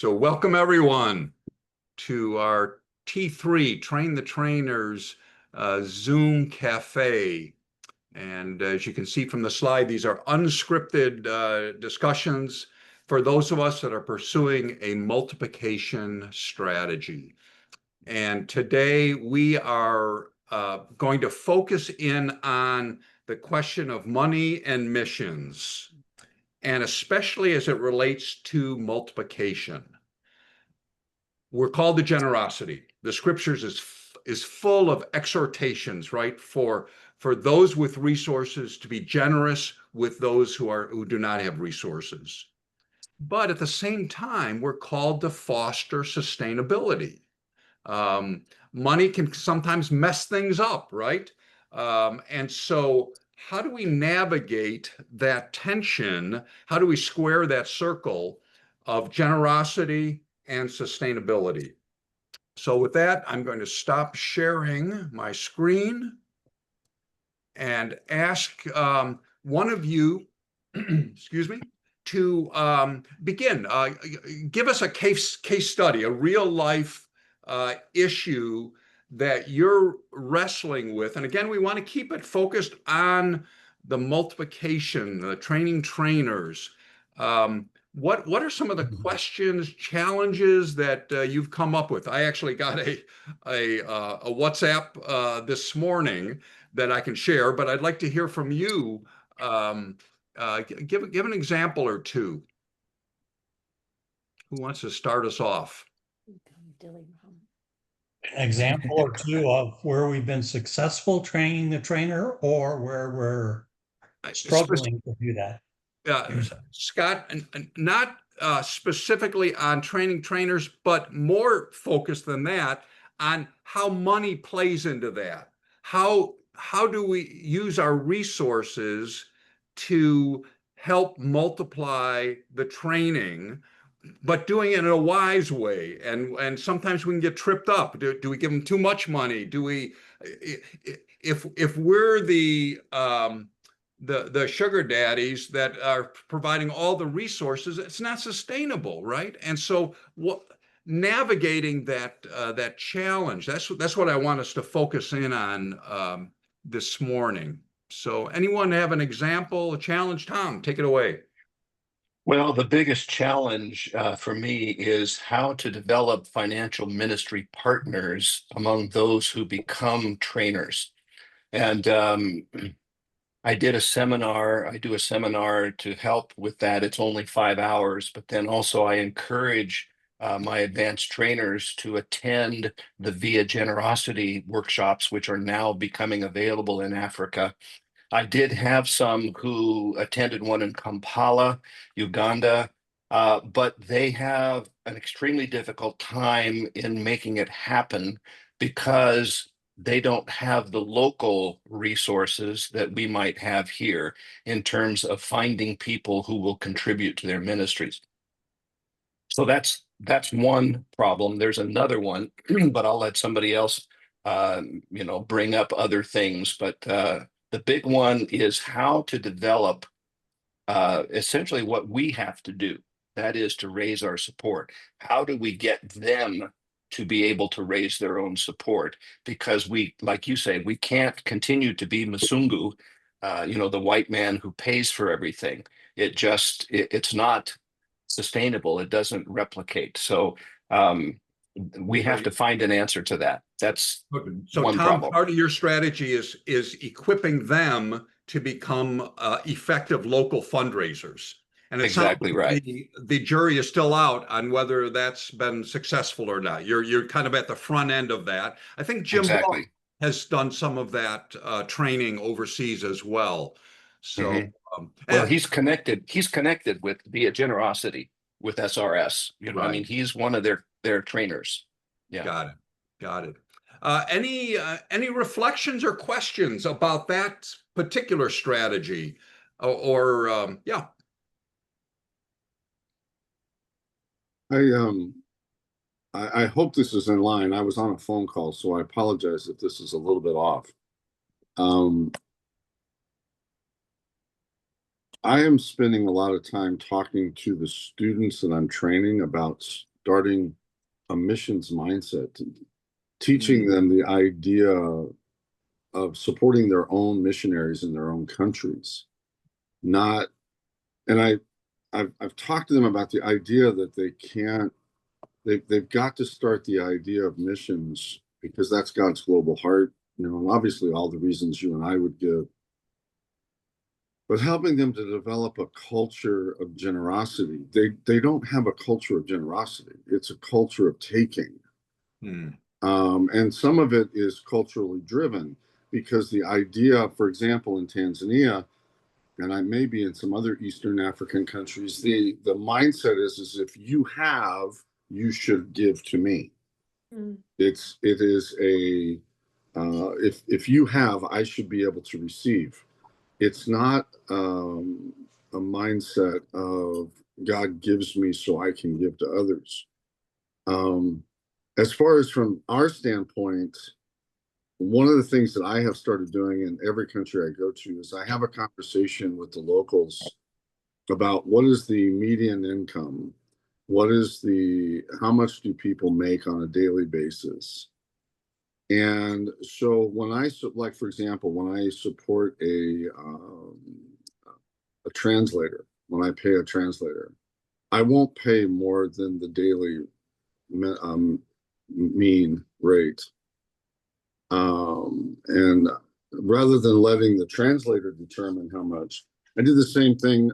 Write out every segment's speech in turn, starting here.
So welcome everyone to our T3 Train the Trainers Zoom Café. And as you can see from the slide, these are unscripted discussions for those of us that are pursuing a multiplication strategy. And today we are going to focus in on the question of money and missions, and especially as it relates to multiplication. We're called to generosity. The scriptures is full of exhortations, right? For those with resources to be generous with those who do not have resources. But at the same time, we're called to foster sustainability. Money can sometimes mess things up, right? And so how do we navigate that tension? How do we square that circle of generosity and sustainability? So with that, I'm going to stop sharing my screen and ask one of you, excuse me, to begin. Give us a case study, a real life issue that you're wrestling with. And again, we want to keep it focused on the multiplication, the training trainers. What are some of the questions, challenges that you've come up with? I actually got a WhatsApp this morning that I can share, but I'd like to hear from you. Give an example or two. Who wants to start us off? An example or two of where we've been successful training the trainer or where we're struggling to do that. Scott, not specifically on training trainers, but more focused than that on how money plays into that. How do we use our resources to help multiply the training, but doing it in a wise way? And sometimes we can get tripped up. Do we give them too much money? Do we, if we're the sugar daddies that are providing all the resources, it's not sustainable, right? And so navigating that challenge, that's what I want us to focus in on this morning. So anyone have an example, a challenge? Tom, take it away. Well, the biggest challenge for me is how to develop financial ministry partners among those who become trainers. And I do a seminar to help with that. It's only 5 hours, but then also I encourage my advanced trainers to attend the Via Generosity workshops, which are now becoming available in Africa. I did have some who attended one in Kampala, Uganda, but they have an extremely difficult time in making it happen because they don't have the local resources that we might have here in terms of finding people who will contribute to their ministries. So that's one problem. There's another one, but I'll let somebody else bring up other things. But the big one is how to develop essentially what we have to do. That is to raise our support. How do we get them to be able to raise their own support? Because we, like you say, we can't continue to be Masungu, the white man who pays for everything. It's not sustainable. It doesn't replicate. So we have to find an answer to that. That's so one Tom, problem. part of your strategy is equipping them to become effective local fundraisers. And it sounds Exactly like right. the jury is still out on whether that's been successful or not. You're kind of at the front end of that. I think Jim Exactly. has done some of that training overseas as well. So, well, he's connected with Via Generosity with SRS. Right. I mean, he's one of their trainers. Yeah. Got it. Any reflections or questions about that particular strategy, yeah? I hope this is in line. I was on a phone call, so I apologize if this is a little bit off. I am spending a lot of time talking to the students that I'm training about starting a missions mindset, teaching them the idea of supporting their own missionaries in their own countries. Not, and I've talked to them about the idea that they've got to start the idea of missions because that's God's global heart, and obviously all the reasons you and I would give, but helping them to develop a culture of generosity. They don't have a culture of generosity. It's a culture of taking. And some of it is culturally driven because the idea, for example, in Tanzania, and I may be in some other Eastern African countries, the mindset is if you have, you should give to me. It is a if you have, I should be able to receive. It's not a mindset of God gives me so I can give to others. As far as from our standpoint, one of the things that I have started doing in every country I go to is I have a conversation with the locals about what is the median income, how much do people make on a daily basis. And so when like, for example, when I support a translator, when I pay a translator, I won't pay more than the daily mean rate. And rather than letting the translator determine how much, I did the same thing.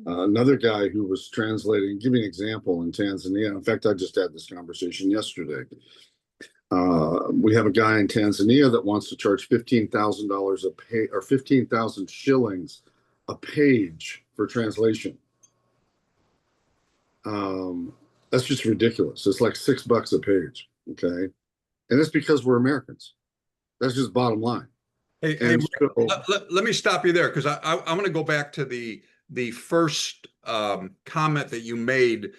Another guy who was translating, give me an example in Tanzania. In fact, I just had this conversation yesterday. We have a guy in Tanzania that wants to charge $15,000 a pay, or 15,000 shillings a page for translation. That's just ridiculous. It's like $6 a page. Okay. And it's because we're Americans. That's just bottom line. Hey, let me stop you there because I'm going to go back to the first comment that you made,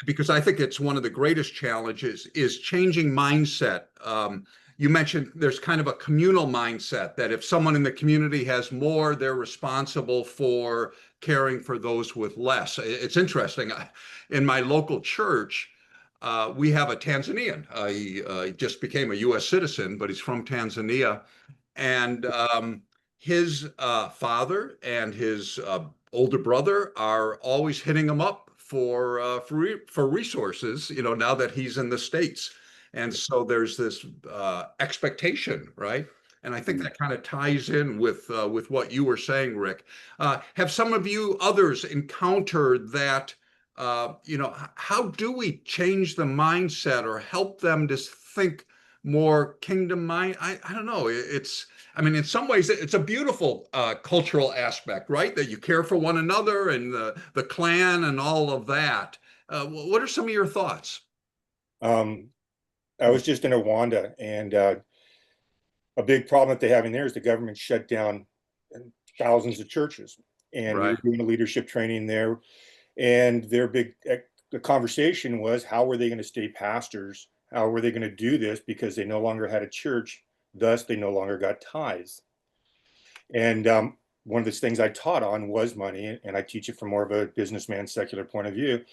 because I think it's one of the greatest challenges is changing mindset. You mentioned there's kind of a communal mindset that if someone in the community has more, they're responsible for caring for those with less. It's interesting. In my local church, we have a Tanzanian. He just became a U.S. citizen, but he's from Tanzania. And his father and his older brother are always hitting him up for resources, now that he's in the States. And so there's this expectation, right? And I think that kind of ties in with what you were saying, Rick. Have some of you others encountered that? How do we change the mindset or help them to think more kingdom mind? I don't know. In some ways, it's a beautiful cultural aspect, right? That you care for one another and the clan and all of that. What are some of your thoughts? I was just in Rwanda, and a big problem that they're having there is the government shut down thousands of churches, and we were doing a leadership training there, and the conversation was, how were they going to stay pastors? How were they going to do this? Because they no longer had a church, thus they no longer got tithes. And one of the things I taught on was money, and I teach it from more of a businessman, secular point of view.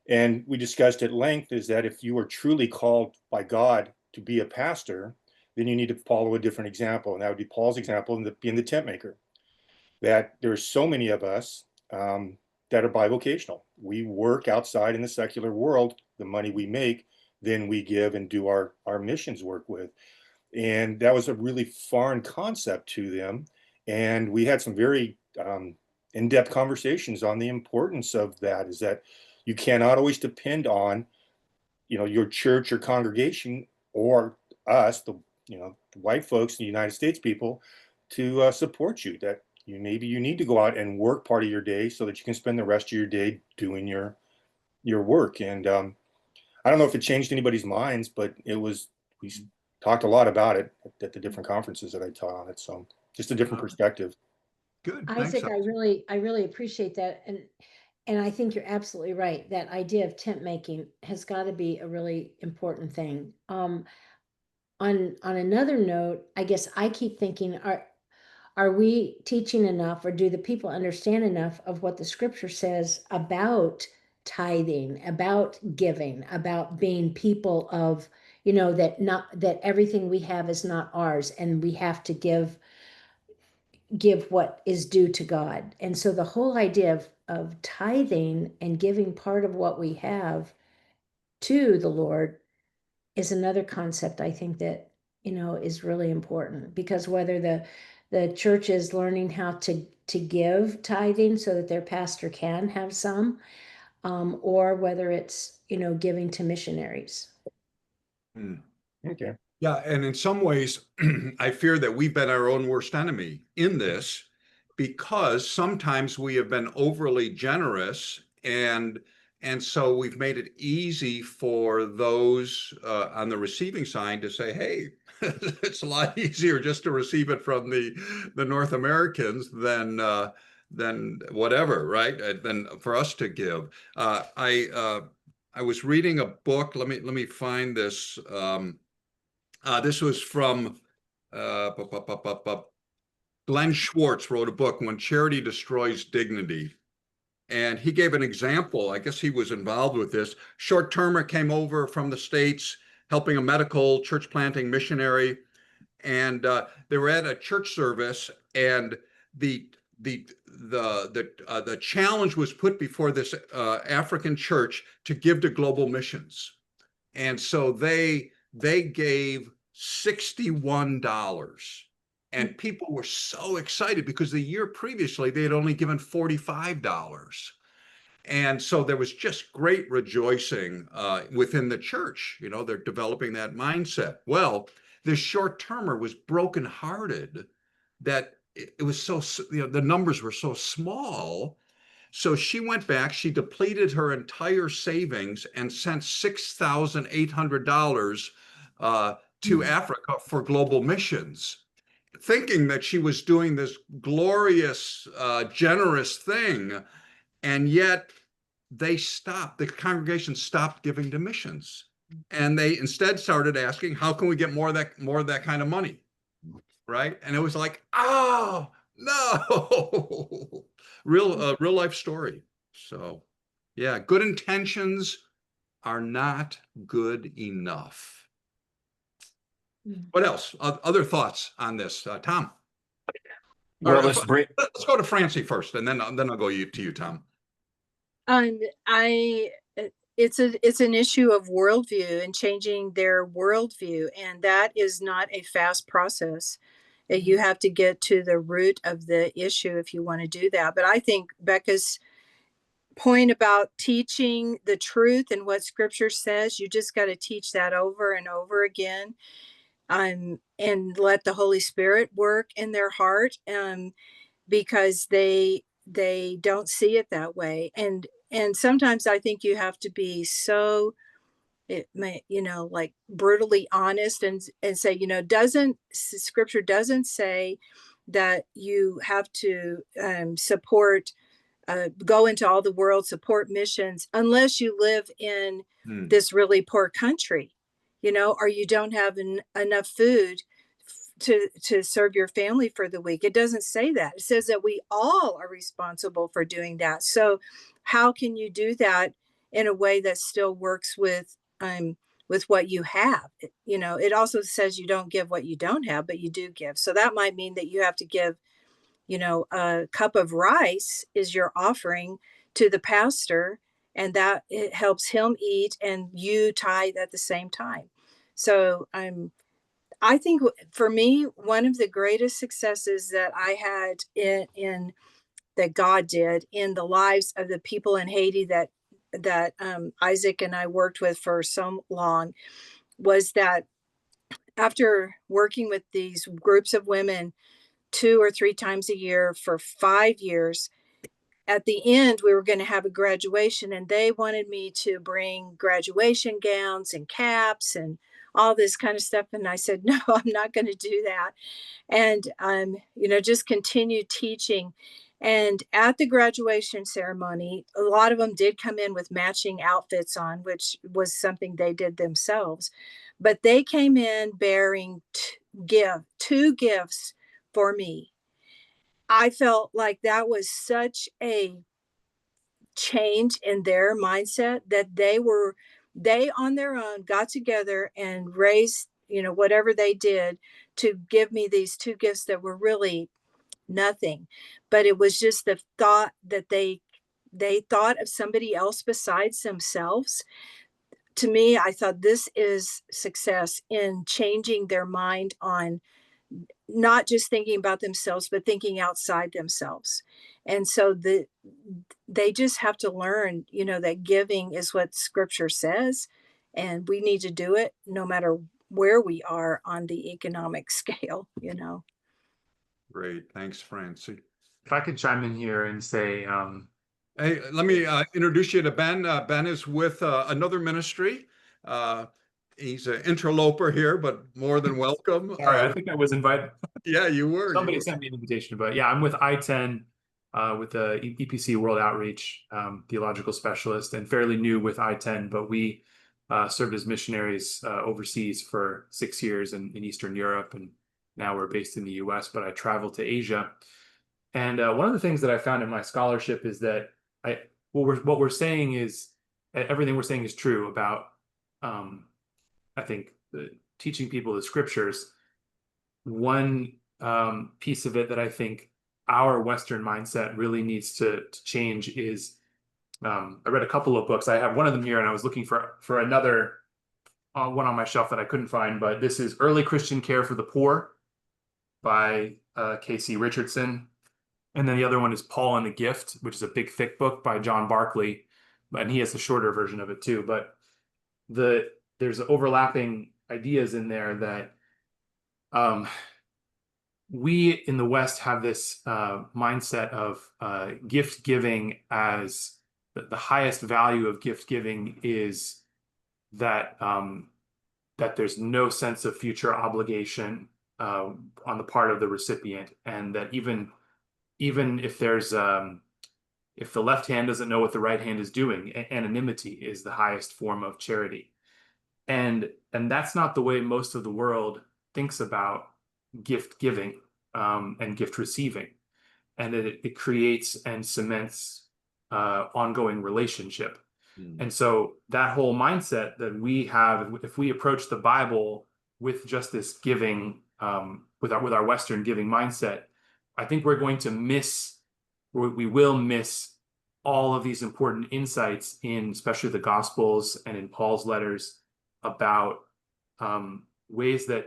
And we discussed at length is that if you are truly called by God to be a pastor, then you need to follow a different example. And that would be Paul's example in being the tent maker. That there's so many of us that are bivocational. We work outside in the secular world, the money we make, then we give and do our missions work with. And that was a really foreign concept to them. And we had some very in-depth conversations on the importance of that, is that you cannot always depend on, your church or congregation or us, the white folks, the United States people, to support you. That maybe you need to go out and work part of your day so that you can spend the rest of your day doing your work. And I don't know if it changed anybody's minds, but we talked a lot about it at the different conferences that I taught on it. So just a different perspective. Good. Isaac, I really appreciate that. And I think you're absolutely right. That idea of tent making has got to be a really important thing. On another note, I guess I keep thinking, are we teaching enough, or do the people understand enough of what the scripture says about tithing, about giving, about being people of, that everything we have is not ours, and we have to give what is due to God. And so the whole idea of tithing and giving part of what we have to the Lord is another concept I think that, is really important, because whether the church is learning how to give tithing so that their pastor can have some, or whether it's, giving to missionaries. Okay. Yeah, and in some ways, I fear that we've been our own worst enemy in this, because sometimes we have been overly generous, and so we've made it easy for those on the receiving side to say, "Hey, it's a lot easier just to receive it from the North Americans than whatever, right? Than for us to give." I was reading a book. Let me find this. This was from Glenn Schwartz wrote a book, When Charity Destroys Dignity. And he gave an example. I guess he was involved with this. Short-termer came over from the States, helping a medical church planting missionary. And they were at a church service, and the challenge was put before this African church to give to global missions. And so they gave $61. And people were so excited because the year previously they had only given $45. And so there was just great rejoicing within the church. They're developing that mindset. Well, this short-termer was brokenhearted that it was so, the numbers were so small. So she went back, she depleted her entire savings and sent $6,800 to Africa for global missions, thinking that she was doing this glorious, generous thing. And yet the congregation stopped giving to missions. And they instead started asking, how can we get more of that kind of money? Right. And it was like, oh, no. Real life story. So, yeah, good intentions are not good enough. What else? Other thoughts on this, Tom? Well, Let's go to Francie first, and then I'll go to you, Tom. It's an issue of worldview and changing their worldview, and that is not a fast process. You have to get to the root of the issue if you want to do that. But I think Becca's point about teaching the truth and what scripture says, you just got to teach that over and over again, and let the Holy Spirit work in their heart, because they don't see it that way. And sometimes I think you have to be so, like brutally honest and say, scripture doesn't say that you have to support, go into all the world, support missions, unless you live in this really poor country, or you don't have enough food to serve your family for the week. It doesn't say that. It says that we all are responsible for doing that. So how can you do that in a way that still works with what you have? It also says you don't give what you don't have, but you do give. So that might mean that you have to give, a cup of rice is your offering to the pastor, and that it helps him eat, and you tithe at the same time. So I think for me, one of the greatest successes that I had in that God did in the lives of the people in Haiti that Isaac and I worked with for so long was that after working with these groups of women 2 or 3 times a year for 5 years, at the end, we were going to have a graduation, and they wanted me to bring graduation gowns and caps and all this kind of stuff. And I said, no, I'm not going to do that. And, just continue teaching. And at the graduation ceremony, a lot of them did come in with matching outfits on, which was something they did themselves. But they came in bearing 2 gifts for me. I felt like that was such a change in their mindset that they on their own got together and raised, whatever they did to give me these two gifts that were really nothing. But it was just the thought that they thought of somebody else besides themselves. To me, I thought this is success in changing their mind on not just thinking about themselves, but thinking outside themselves. And so they just have to learn, that giving is what scripture says, and we need to do it no matter where we are on the economic scale. Great. Thanks, Francie. If I could chime in here and say, hey, let me introduce you to Ben. Ben is with another ministry. He's an interloper here, but more than welcome. Sorry, I think I was invited. Yeah, you were. Somebody sent me an invitation, but yeah, I'm with I-10 with the EPC World Outreach theological specialist, and fairly new with I-10, but we served as missionaries overseas for 6 years in Eastern Europe, and now we're based in the US, but I traveled to Asia. And one of the things that I found in my scholarship is that what we're saying is, everything we're saying is true about, I think, teaching people the scriptures. One piece of it that I think our Western mindset really needs to change is, I read a couple of books. I have one of them here, and I was looking for another one on my shelf that I couldn't find, but this is Early Christian Care for the Poor by K.C. Richardson. And then the other one is Paul and the Gift, which is a big, thick book by John Barclay, and he has a shorter version of it too. But there's overlapping ideas in there that we in the West have this mindset of gift giving as the highest value of gift giving is that that there's no sense of future obligation on the part of the recipient, and that even if there's if the left hand doesn't know what the right hand is doing, anonymity is the highest form of charity. And that's not the way most of the world thinks about gift giving and gift receiving. And it creates and cements ongoing relationship. And so that whole mindset that we have, if we approach the Bible with just this giving, with our Western giving mindset, I think we're going to we will miss all of these important insights in, especially the Gospels and in Paul's letters, about ways that,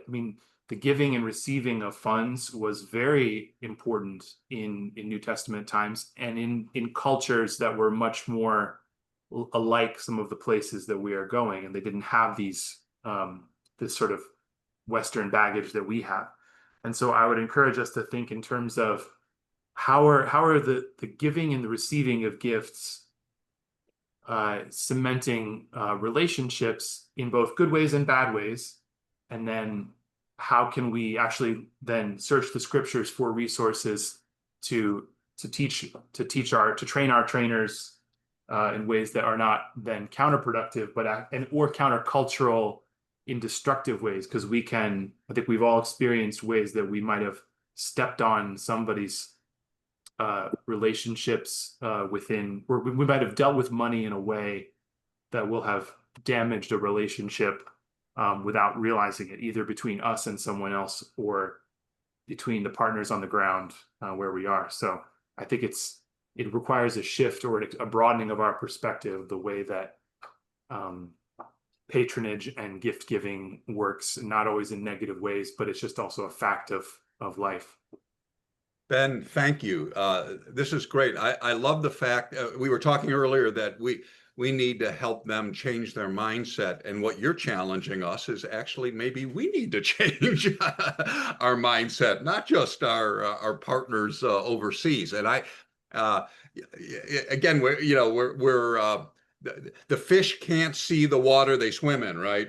the giving and receiving of funds was very important in New Testament times, and in cultures that were much more alike some of the places that we are going, and they didn't have this sort of Western baggage that we have. And so I would encourage us to think in terms of how are the giving and the receiving of gifts cementing relationships in both good ways and bad ways, and then how can we actually then search the scriptures for resources to train our trainers in ways that are not then counterproductive, but or countercultural in destructive ways, because I think we've all experienced ways that we might have stepped on somebody's relationships or we might have dealt with money in a way that will have damaged a relationship without realizing it, either between us and someone else or between the partners on the ground where we are. So I think it requires a shift or a broadening of our perspective, the way that patronage and gift giving works, not always in negative ways, but it's just also a fact of life. Ben, thank you. This is great. I love the fact we were talking earlier that we need to help them change their mindset. And what you're challenging us is actually maybe we need to change our mindset, not just our partners overseas. And again, we're the fish can't see the water they swim in, right?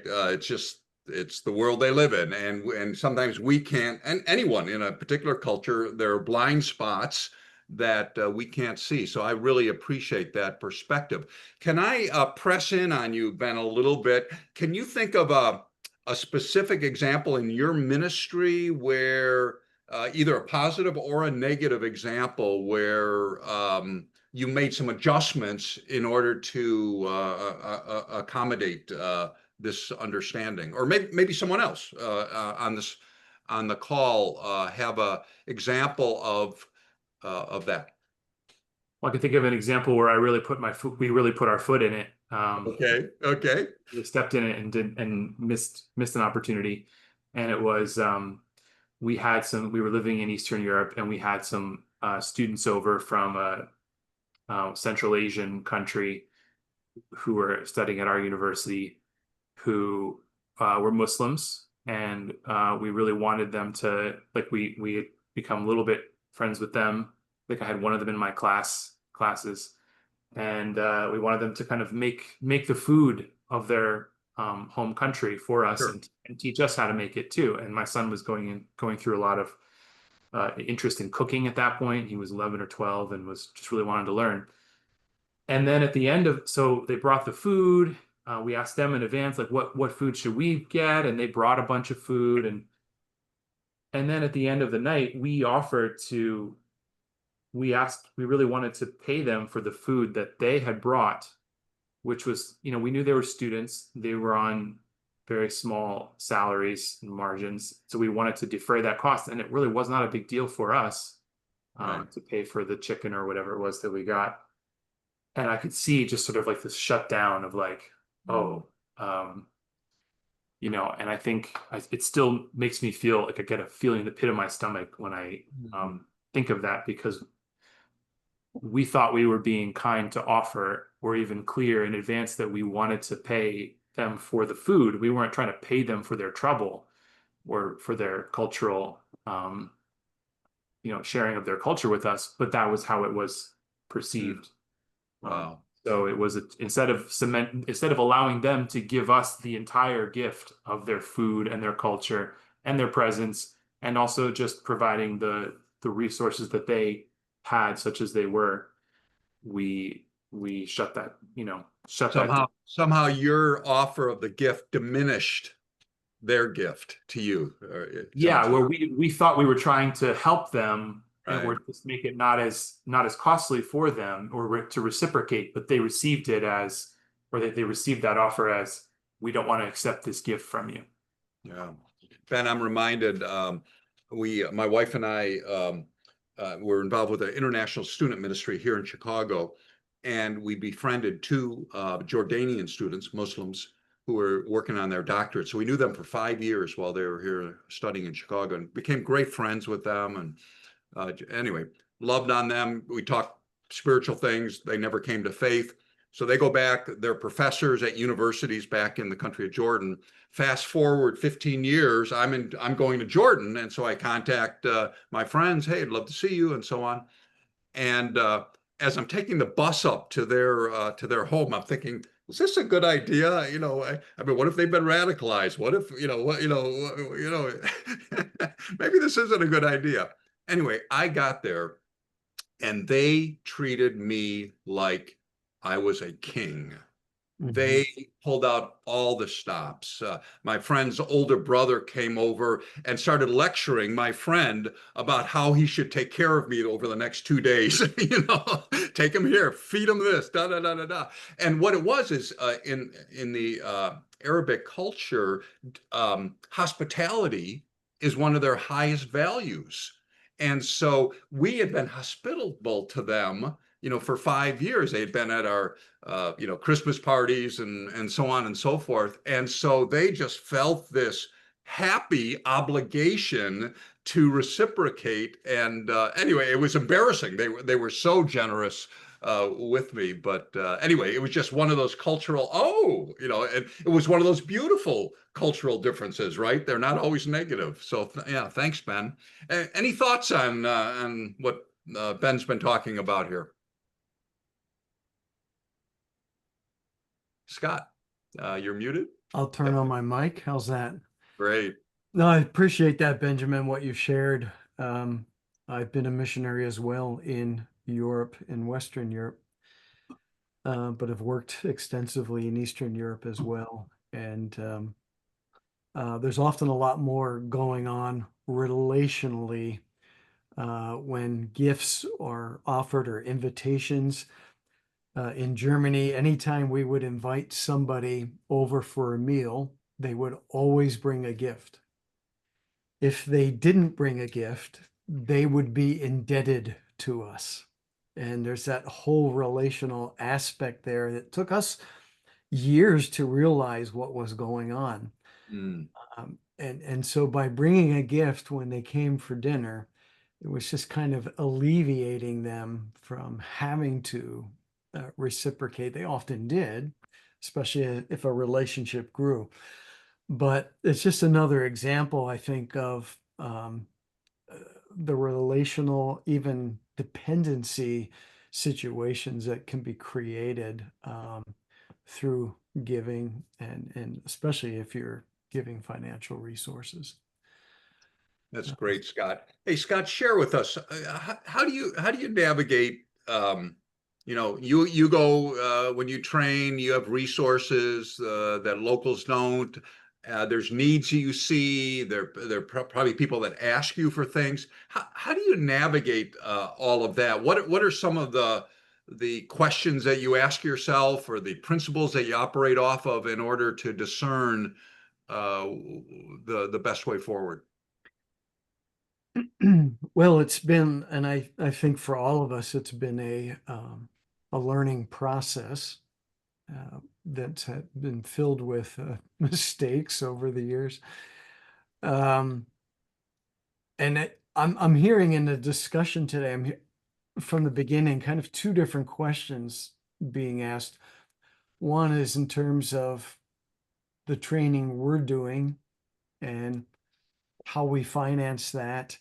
It's the world they live in, and sometimes we can't. And anyone in a particular culture, there are blind spots that we can't see. So I really appreciate that perspective. Can I press in on you, Ben, a little bit? Can you think of a specific example in your ministry where either a positive or a negative example where you made some adjustments in order to accommodate this understanding, or maybe someone else on the call have a example of that. Well, I can think of an example where I really put we really put our foot in it. Okay. We stepped in it and missed an opportunity. And it was, we were living in Eastern Europe, and we had some students over from a Central Asian country who were studying at our university, who were Muslims. And we really wanted them to, like, we had become a little bit friends with them. Like, I had one of them in my classes, and we wanted them to kind of make the food of their home country for us. Sure. And teach us how to make it too. And my son was going through a lot of interest in cooking at that point. He was 11 or 12 and was just really wanting to learn. And then at the end so they brought the food. We asked them in advance, like, what food should we get? And they brought a bunch of food. And then at the end of the night, we really wanted to pay them for the food that they had brought, which was, we knew they were students. They were on very small salaries and margins. So we wanted to defray that cost. And it really was not a big deal for us to pay for the chicken or whatever it was that we got. And I could see just sort of like this shutdown of like, and I think it still makes me feel like I get a feeling in the pit of my stomach when I think of that, because we thought we were being kind to offer, or even clear in advance that we wanted to pay them for the food. We weren't trying to pay them for their trouble or for their cultural, sharing of their culture with us, but that was how it was perceived. Wow. So it was instead of allowing them to give us the entire gift of their food and their culture and their presence, and also just providing the resources that they had, such as they were, we shut that, Somehow your offer of the gift diminished their gift to you. Where we thought we were trying to help them, right, and we're just make it not as costly for them, or to reciprocate, but they received it as, or they received that offer as, we don't want to accept this gift from you. Yeah. Ben, I'm reminded, my wife and I were involved with an international student ministry here in Chicago, and we befriended two Jordanian students, Muslims, who were working on their doctorate. So we knew them for 5 years while they were here studying in Chicago, and became great friends with them. And anyway, loved on them. We talked spiritual things. They never came to faith. So they go back, they're professors at universities back in the country of Jordan. Fast forward 15 years, I'm going to Jordan. And so I contact my friends, hey, I'd love to see you, and so on. And as I'm taking the bus up to their home, I'm thinking, is this a good idea? I mean, what if they've been radicalized? What if, maybe this isn't a good idea. Anyway, I got there, and they treated me like I was a king. They pulled out all the stops. My friend's older brother came over and started lecturing my friend about how he should take care of me over the next 2 days. Take him here, feed him this, da da da da da. And what it was is in the Arabic culture, hospitality is one of their highest values. And so we had been hospitable to them, for 5 years. They had been at our, Christmas parties and so on and so forth. And so they just felt this happy obligation to reciprocate. And anyway, it was embarrassing. They were so generous with me. But anyway, it was just one of those cultural, and it was one of those beautiful cultural differences, right? They're not always negative. So yeah, thanks, Ben. Any thoughts on what Ben's been talking about here? Scott, you're muted. I'll turn on my mic. How's that? Great. No, I appreciate that, Benjamin, what you shared. I've been a missionary as well in Europe, in Western Europe, but have worked extensively in Eastern Europe as well. And there's often a lot more going on relationally when gifts are offered or invitations. In Germany, anytime we would invite somebody over for a meal, they would always bring a gift. If they didn't bring a gift, they would be indebted to us. And there's that whole relational aspect there that took us years to realize what was going on. And so by bringing a gift when they came for dinner, it was just kind of alleviating them from having to reciprocate. They often did, especially if a relationship grew. But it's just another example, I think, of the relational, even dependency situations that can be created through giving, and especially if you're giving financial resources. That's great, Scott. Hey, Scott, share with us, how do you navigate, you go, when you train, you have resources that locals don't. There's needs you see. There are probably people that ask you for things. How do you navigate all of that? What are some of the questions that you ask yourself, or the principles that you operate off of in order to discern the best way forward? Well, it's been, and I think for all of us, it's been a learning process that's been filled with mistakes over the years. And I'm hearing in the discussion today, from the beginning, kind of two different questions being asked. One is in terms of the training we're doing and how we finance that.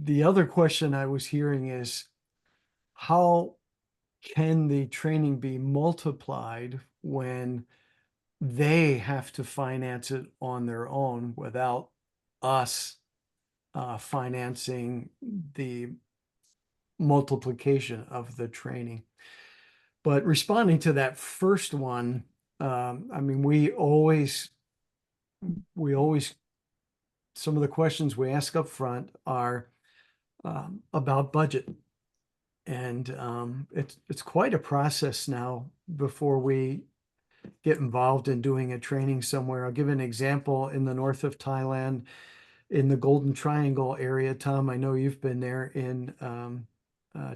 The other question I was hearing is, how can the training be multiplied when they have to finance it on their own without us financing the multiplication of the training? But responding to that first one, I mean, we always, some of the questions we ask up front are about budget. And it's quite a process now before we get involved in doing a training somewhere. I'll give an example. In the north of Thailand, in the Golden Triangle area, Tom, I know you've been there, in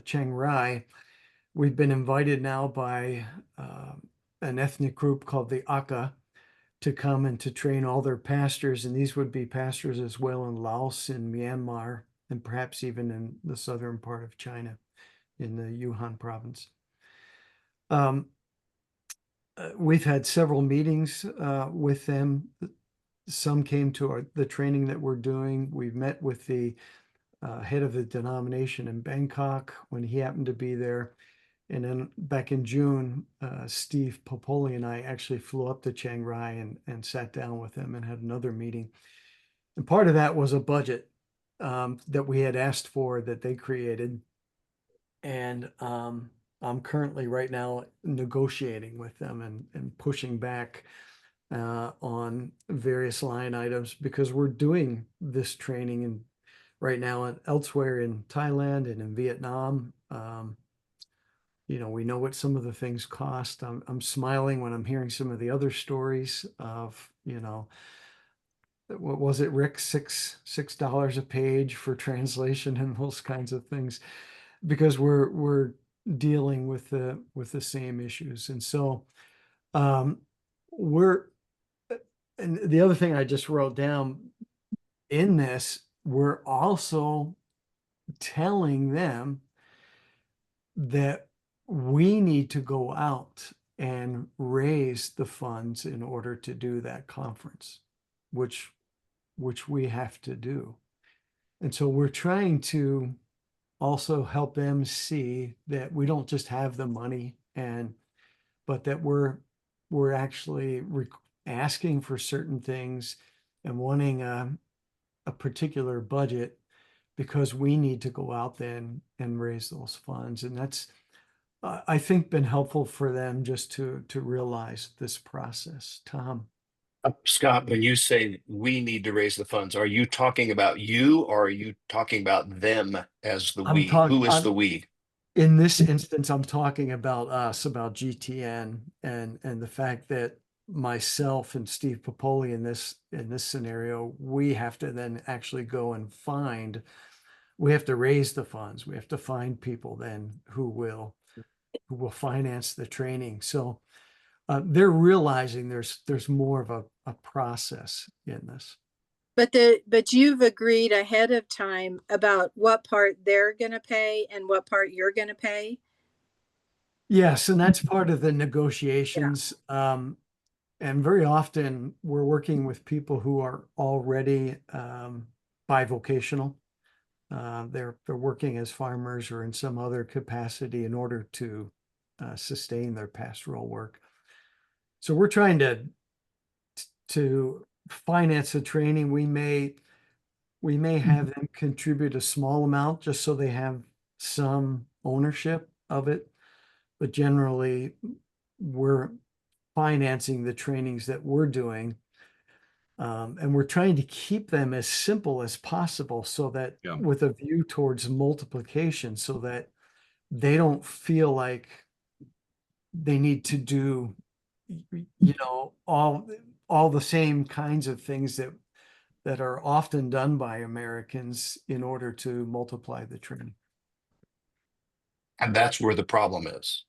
Chiang Rai. We've been invited now by an ethnic group called the Aka to come and to train all their pastors. And these would be pastors as well in Laos, in Myanmar, and perhaps even in the southern part of China, in the Yunnan province. We've had several meetings with them. Some came to the training that we're doing. We've met with the head of the denomination in Bangkok when he happened to be there. And then back in June, Steve Popoli and I actually flew up to Chiang Rai and sat down with him and had another meeting. And part of that was a budget that we had asked for, that they created. And I'm currently right now negotiating with them and pushing back on various line items, because we're doing this training right now and elsewhere in Thailand and in Vietnam. We know what some of the things cost. I'm smiling when I'm hearing some of the other stories of, what was it, Rick, $6 a page for translation and those kinds of things, because we're dealing with the same issues. And so and the other thing I just wrote down in this, we're also telling them that we need to go out and raise the funds in order to do that conference, which we have to do. And so we're trying to also help them see that we don't just have the money, but that we're actually asking for certain things and wanting a particular budget, because we need to go out there and raise those funds. And that's, I think, been helpful for them just to realize this process. Tom? Scott, when you say we need to raise the funds, are you talking about you or are you talking about them as the I'm we? talking, Who is the we? in this instance, I'm talking about us, about GTN, and the fact that myself and Steve Popoli in this scenario, we have to then actually go and we have to raise the funds. We have to find people then who will finance the training. So they're realizing there's more of a process in this. But you've agreed ahead of time about what part they're going to pay and what part you're going to pay. Yes, and that's part of the negotiations. And very often we're working with people who are already bivocational. They're working as farmers or in some other capacity in order to sustain their pastoral work. So we're trying to finance the training. We may have them contribute a small amount just so they have some ownership of it, but generally we're financing the trainings that we're doing. And we're trying to keep them as simple as possible so that with a view towards multiplication, so that they don't feel like they need to do, all the same kinds of things that are often done by Americans in order to multiply the training. And that's where the problem is.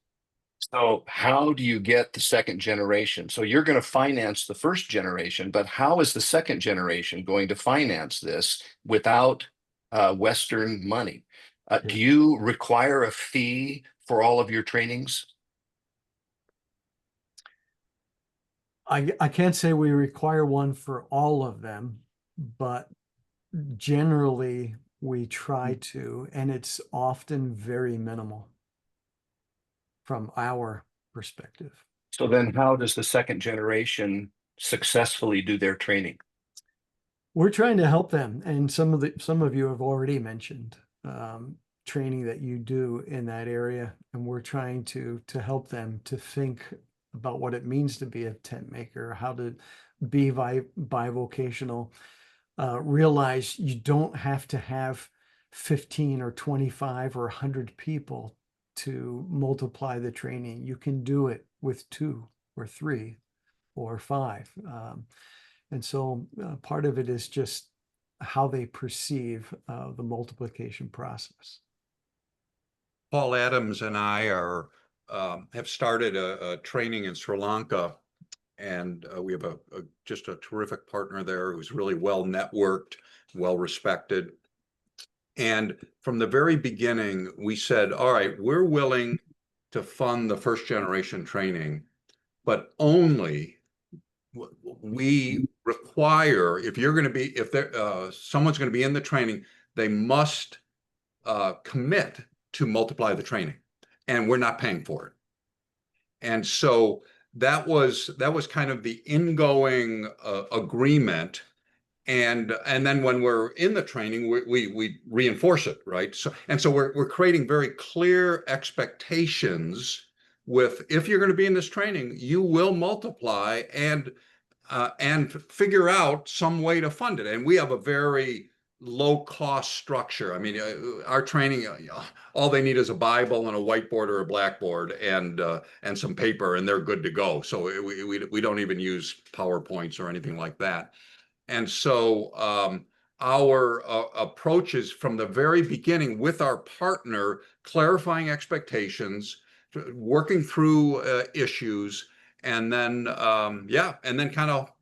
So how do you get the second generation? So you're going to finance the first generation, but how is the second generation going to finance this without Western money? Do you require a fee for all of your trainings? I can't say we require one for all of them, but generally we try to, and it's often very minimal from our perspective. So then how does the second generation successfully do their training? We're trying to help them. And some of you have already mentioned training that you do in that area. And we're trying to help them to think about what it means to be a tent maker, how to be bivocational, realize you don't have to have 15 or 25 or 100 people to multiply the training. You can do it with 2 or 3 or 5. And so part of it is just how they perceive the multiplication process. Paul Adams and I have started a training in Sri Lanka, and we have just a terrific partner there who's really well networked, well respected. And from the very beginning, we said, all right, we're willing to fund the first generation training, but only we require, if someone's going to be in the training, they must commit to multiply the training, and we're not paying for it. And so that was kind of the ingoing agreement. And then when we're in the training, we reinforce it, right? So we're creating very clear expectations with, if you're going to be in this training, you will multiply and figure out some way to fund it. And we have a very low cost structure. I mean, our training, all they need is a Bible and a whiteboard or a blackboard and some paper, and they're good to go. So we don't even use PowerPoints or anything like that. And so our approach is from the very beginning with our partner, clarifying expectations, working through issues, and then kind of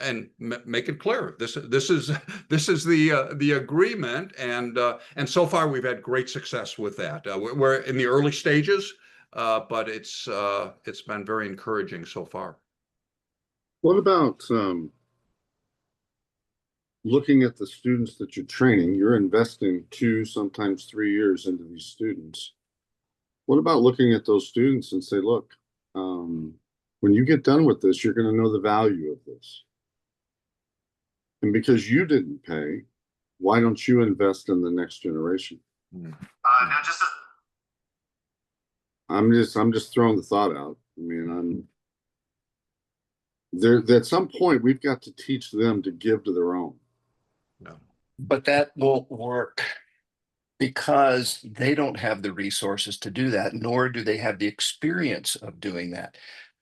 and make it clear this is the agreement, and so far we've had great success with that. We're in the early stages, but it's been very encouraging so far. What about looking at the students that you're training? You're investing 2, sometimes 3 years into these students. What about looking at those students and say, look, when you get done with this, you're going to know the value of this. And because you didn't pay, why don't you invest in the next generation? I'm just throwing the thought out. I mean, at some point we've got to teach them to give to their own. No. But that won't work because they don't have the resources to do that, nor do they have the experience of doing that.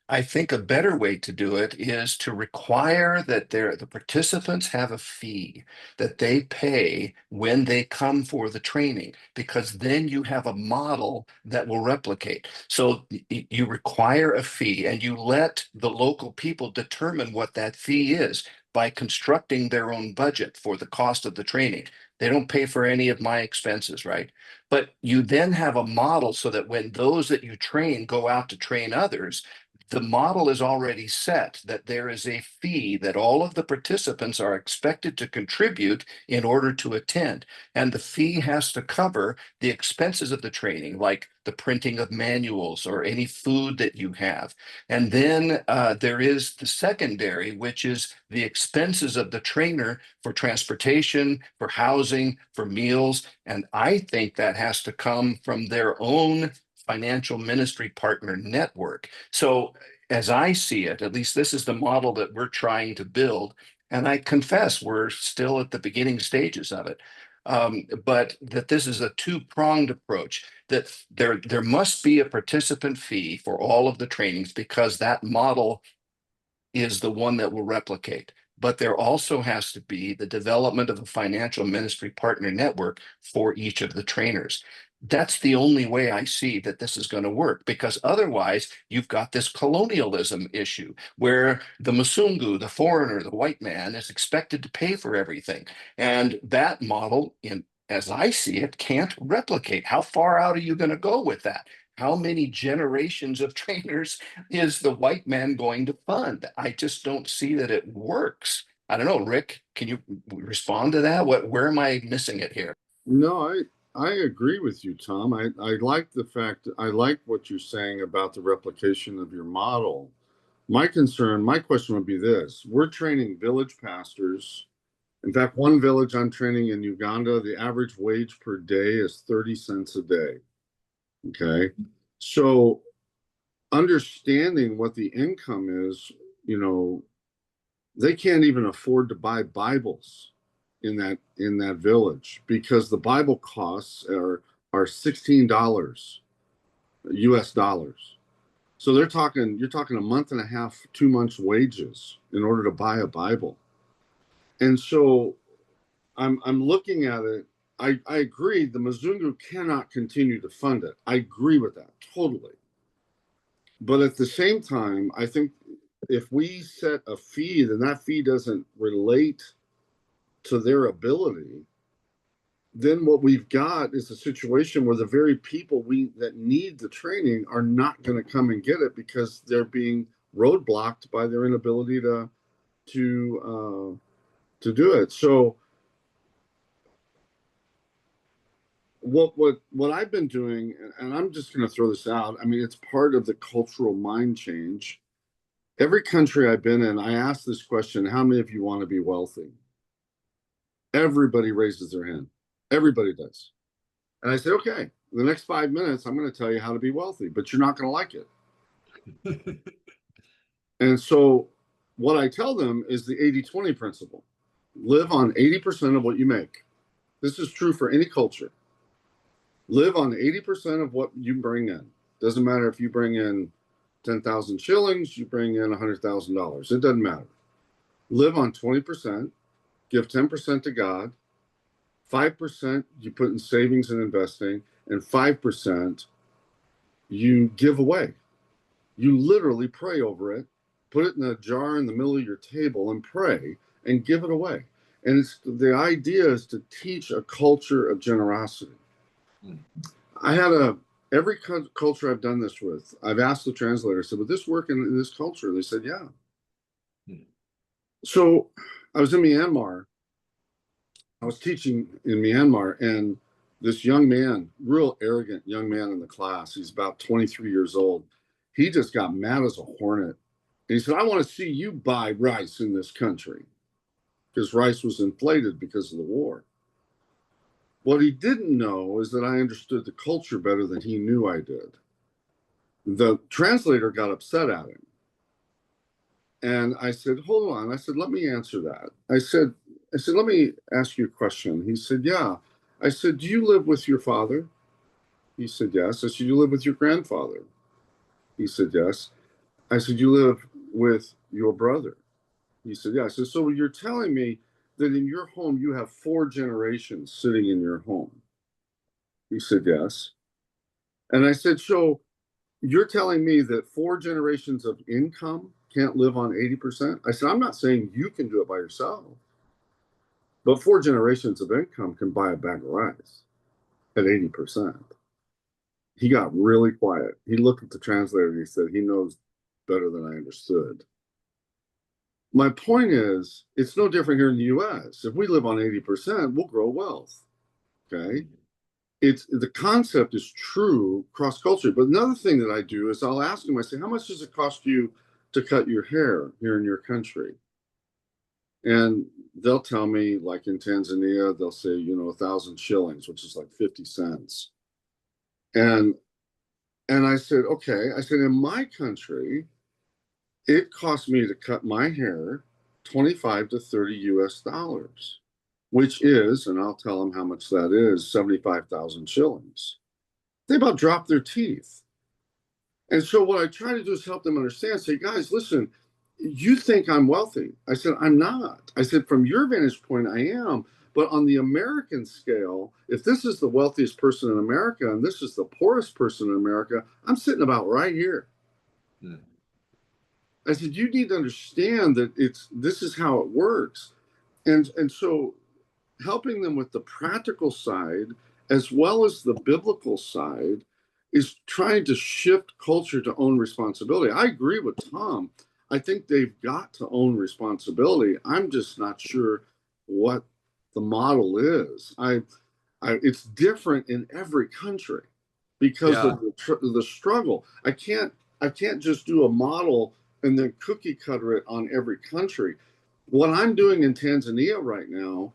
I think a better way to do it is to require that the participants have a fee that they pay when they come for the training, because then you have a model that will replicate. So you require a fee and you let the local people determine what that fee is by constructing their own budget for the cost of the training. They don't pay for any of my expenses, right? But you then have a model so that when those that you train go out to train others, the model is already set that there is a fee that all of the participants are expected to contribute in order to attend. And the fee has to cover the expenses of the training, like the printing of manuals or any food that you have. And then there is the secondary, which is the expenses of the trainer for transportation, for housing, for meals. And I think that has to come from their own financial ministry partner network. So as I see it, at least this is the model that we're trying to build. And I confess we're still at the beginning stages of it. But that this is a two-pronged approach, that there must be a participant fee for all of the trainings because that model is the one that will replicate. But there also has to be the development of a financial ministry partner network for each of the trainers. That's the only way I see that this is going to work, because otherwise you've got this colonialism issue where the Musungu, the foreigner, the white man, is expected to pay for everything. And that model, as I see it, can't replicate. How far out are you going to go with that? How many generations of trainers is the white man going to fund? I just don't see that it works. I don't know, Rick, can you respond to that? Where am I missing it here? No, I agree with you, Tom. I like the fact, I like what you're saying about the replication of your model. My question would be this. We're training village pastors. In fact, one village I'm training in Uganda, the average wage per day is 30 cents a day. Okay. So understanding what the income is, they can't even afford to buy Bibles in that village because the Bible costs are $16 US dollars. So you're talking a month and a half, 2 months wages in order to buy a Bible. And so I'm looking at it. I agree the Mzungu cannot continue to fund it. I agree with that totally. But at the same time, I think if we set a fee, then that fee doesn't relate to their ability. Then what we've got is a situation where the very people that need the training are not going to come and get it because they're being roadblocked by their inability to do it. So what I've been doing, and I'm just going to throw this out. I mean, it's part of the cultural mind change. Every country I've been in, I ask this question: how many of you want to be wealthy? Everybody raises their hand. Everybody does. And I say, okay, the next 5 minutes, I'm going to tell you how to be wealthy, but you're not going to like it. And so what I tell them is the 80-20 principle. Live on 80% of what you make. This is true for any culture. Live on 80% of what you bring in. Doesn't matter if you bring in 10,000 shillings, you bring in $100,000. It doesn't matter. Live on 20%, give 10% to God, 5% you put in savings and investing, and 5% you give away. You literally pray over it, put it in a jar in the middle of your table and pray and give it away. And the idea is to teach a culture of generosity. I had every culture I've done this with, I've asked the translator, I said, would this work in this culture? They said, yeah. So I was in Myanmar. I was teaching in Myanmar, and this young man, real arrogant young man in the class, he's about 23 years old. He just got mad as a hornet. And he said, I want to see you buy rice in this country, because rice was inflated because of the war. What he didn't know is that I understood the culture better than he knew I did. The translator got upset at him. And I said, hold on. I said, let me answer that. I said, let me ask you a question. He said, yeah. I said, do you live with your father? He said, yes. I said, you live with your grandfather? He said, yes. I said, you live with your brother? He said, yes. I said, so you're telling me that in your home, you have 4 generations sitting in your home? He said, yes. And I said, so you're telling me that 4 generations of income can't live on 80%? I said, I'm not saying you can do it by yourself, but 4 generations of income can buy a bag of rice at 80%. He got really quiet. He looked at the translator and he said, he knows better than I understood. My point is, it's no different here in the US. If we live on 80%, we'll grow wealth. Okay. It's the concept is true cross culture. But another thing that I do is I'll ask them, I say, how much does it cost you to cut your hair here in your country? And they'll tell me, like in Tanzania, they'll say, 1,000 shillings, which is like 50 cents. And I said, okay. I said, in my country, it cost me to cut my hair 25 to 30 US dollars, which is, and I'll tell them how much that is, 75,000 shillings. They about drop their teeth. And so what I try to do is help them understand, say, guys, listen, you think I'm wealthy. I said, I'm not. I said, from your vantage point, I am. But on the American scale, if this is the wealthiest person in America and this is the poorest person in America, I'm sitting about right here. Hmm. I said, you need to understand that this is how it works. And so helping them with the practical side as well as the biblical side is trying to shift culture to own responsibility. I agree with Tom. I think they've got to own responsibility. I'm just not sure what the model is. It's different in every country because of the struggle. I can't just do a model and then cookie cutter it on every country. What I'm doing in Tanzania right now,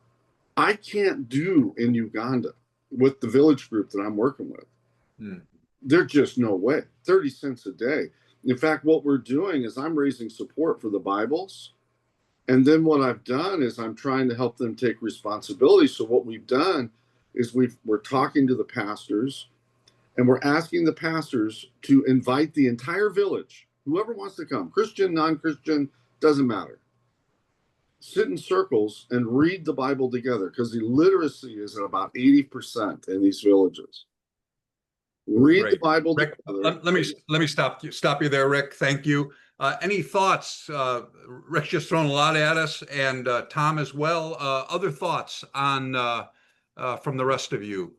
I can't do in Uganda with the village group that I'm working with. Hmm. There's just no way. 30 cents a day. In fact, what we're doing is I'm raising support for the Bibles. And then what I've done is I'm trying to help them take responsibility. So what we've done is we're talking to the pastors and we're asking the pastors to invite the entire village, whoever wants to come, Christian, non-Christian, doesn't matter. Sit in circles and read the Bible together because the literacy is at about 80% in these villages. Read the Bible Rick, together. Let me stop you there, Rick. Thank you. Any thoughts? Rick's just thrown a lot at us, and Tom as well. Other thoughts on from the rest of you?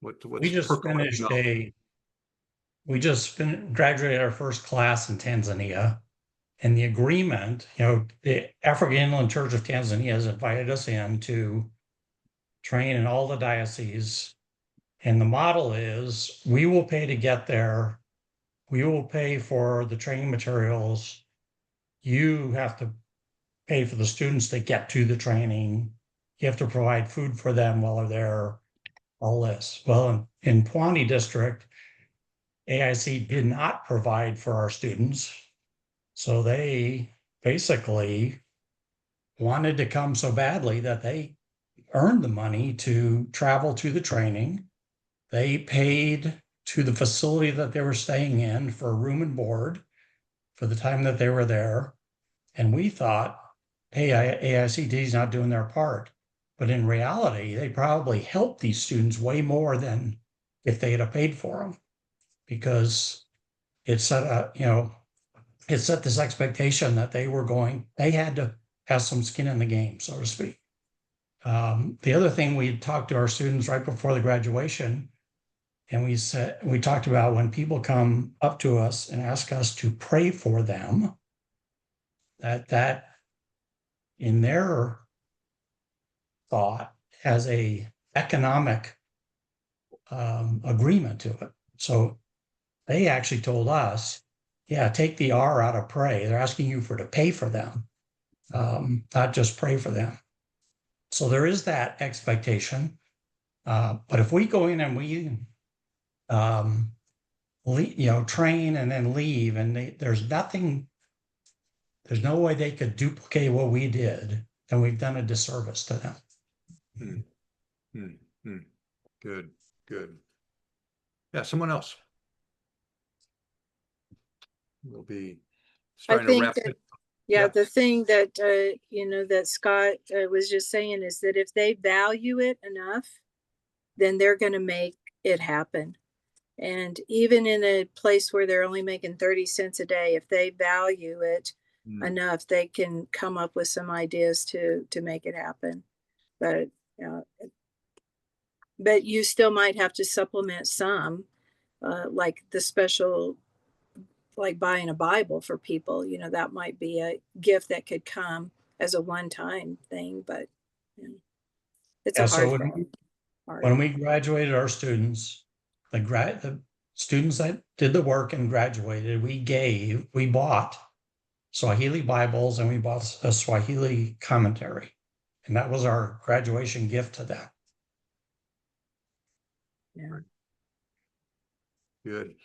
We just graduated our first class in Tanzania. And the agreement, the African Inland Church of Tanzania has invited us in to train in all the dioceses. And the model is we will pay to get there. We will pay for the training materials. You have to pay for the students to get to the training. You have to provide food for them while they're there, all this. Well, in Pwani district, AIC did not provide for our students. So they basically wanted to come so badly that they earned the money to travel to the training. They paid to the facility that they were staying in for room and board for the time that they were there. And we thought, hey, AICD is not doing their part. But in reality, they probably helped these students way more than if they had paid for them, because it set this expectation that they had to have some skin in the game, so to speak. The other thing, we talked to our students right before the graduation, and we talked about when people come up to us and ask us to pray for them, that in their thought has a economic agreement to it. So they actually told us, yeah, take the R out of pray. They're asking you to pay for them, not just pray for them. So there is that expectation. But if we go in and we, train and then leave, and there's nothing There's no way they could duplicate what we did, and we've done a disservice to them. Hmm. Hmm. Hmm. Good, good. Yeah, someone else. We'll be I starting to think wrap that, it. yeah, Yeah. the thing that, that Scott was just saying is that if they value it enough, then they're going to make it happen. And even in a place where they're only making 30 cents a day, if they value it enough, they can come up with some ideas to make it happen. But but you still might have to supplement some, like the special, like buying a Bible for people. That might be a gift that could come as a one-time thing, but it's Yeah, a so hard when part. we graduated our students, the students that did the work and graduated, we bought Swahili Bibles and we bought a Swahili commentary. And that was our graduation gift to them. Yeah. Good.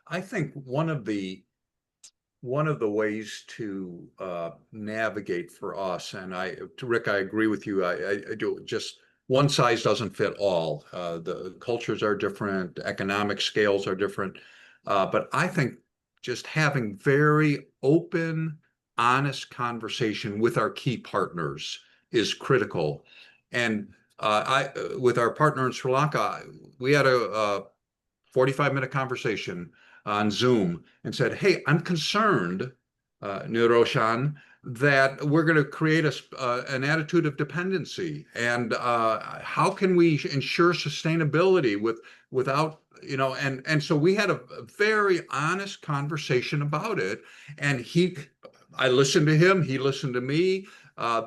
I think one of the ways to navigate for us, and Rick, I agree with you. I do just one size doesn't fit all. The cultures are different, economic scales are different, but I think just having very open, honest conversation with our key partners is critical. And with our partner in Sri Lanka, we had a 45-minute conversation on Zoom and said, hey, I'm concerned, Niroshan, that we're going to create an attitude of dependency. And how can we ensure sustainability without, and so we had a very honest conversation about it. And I listened to him, he listened to me.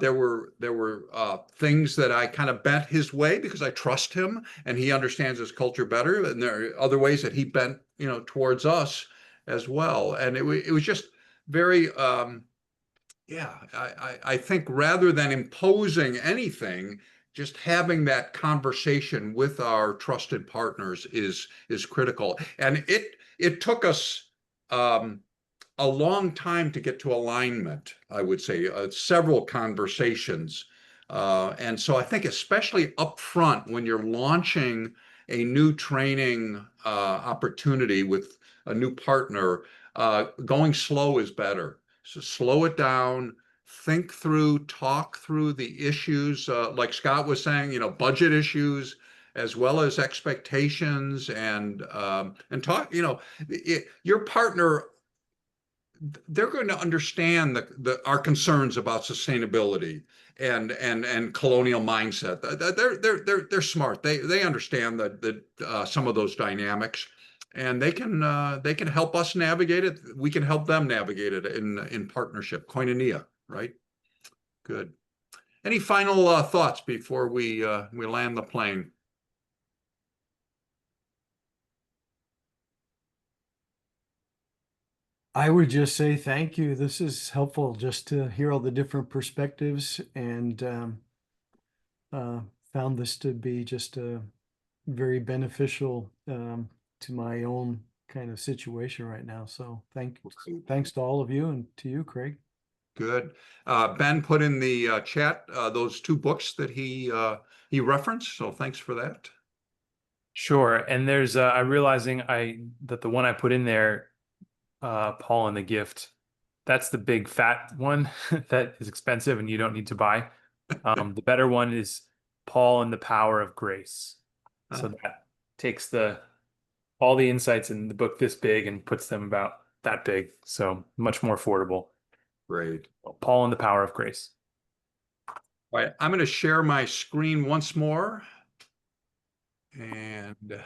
There were things that I kind of bent his way because I trust him and he understands his culture better. And there are other ways that he bent, towards us as well. And it was just very, yeah. I think rather than imposing anything, just having that conversation with our trusted partners is critical. And it took us. A long time to get to alignment, I would say, several conversations. And so I think especially up front when you're launching a new training opportunity with a new partner, going slow is better. So slow it down, think through, talk through the issues, like Scott was saying, budget issues, as well as expectations and talk, your partner, they're going to understand our concerns about sustainability and colonial mindset. They're smart. They understand that some of those dynamics, and they can help us navigate it. We can help them navigate it in partnership. Koinonia, right? Good. Any final thoughts before we land the plane? I would just say thank you. This is helpful just to hear all the different perspectives, and found this to be just very beneficial to my own kind of situation right now. So thanks to all of you and to you, Craig. Good. Ben put in the chat those two books that he referenced, so thanks for that. Sure. And there's I'm realizing that the one I put in there, Paul and the Gift, that's the big fat one that is expensive and you don't need to buy. The better one is Paul and the Power of Grace. So that takes all the insights in the book this big and puts them about that big. So much more affordable. Great. Paul and the Power of Grace. All right, I'm going to share my screen once more. And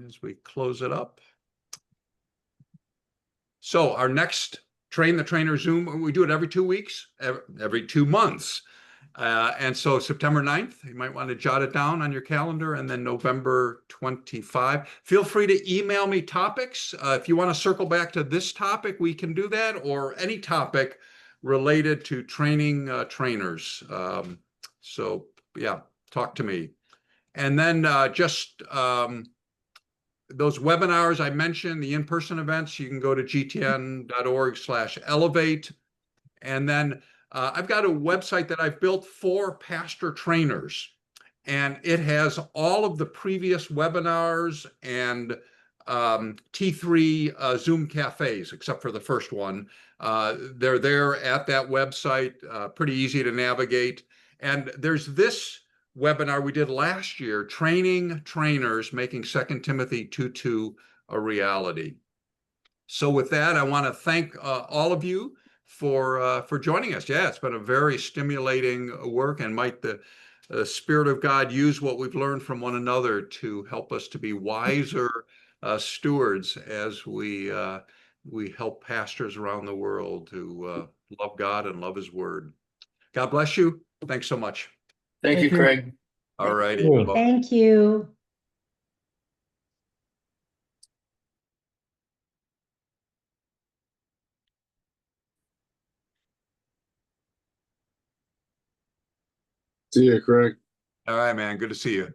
as we close it up. So our next Train the Trainer Zoom, we do it every 2 weeks, every 2 months. And so September 9th, you might want to jot it down on your calendar, and then November 25. Feel free to email me topics. If you want to circle back to this topic, we can do that, or any topic related to training trainers. So yeah, talk to me. And then those webinars I mentioned, the in-person events, you can go to gtn.org/elevate. And then I've got a website that I've built for pastor trainers, and it has all of the previous webinars and T3 Zoom cafes, except for the first one. They're there at that website, pretty easy to navigate. And there's this webinar we did last year, Training Trainers, Making 2 Timothy 2:2 a Reality. So with that, I want to thank all of you for joining us. Yeah, it's been a very stimulating work, and might the Spirit of God use what we've learned from one another to help us to be wiser stewards as we help pastors around the world to love God and love His Word. God bless you. Thanks so much. Thank you, Craig. All righty. you. Bye-bye. Thank you. See you, Craig. All right, man. Good to see you.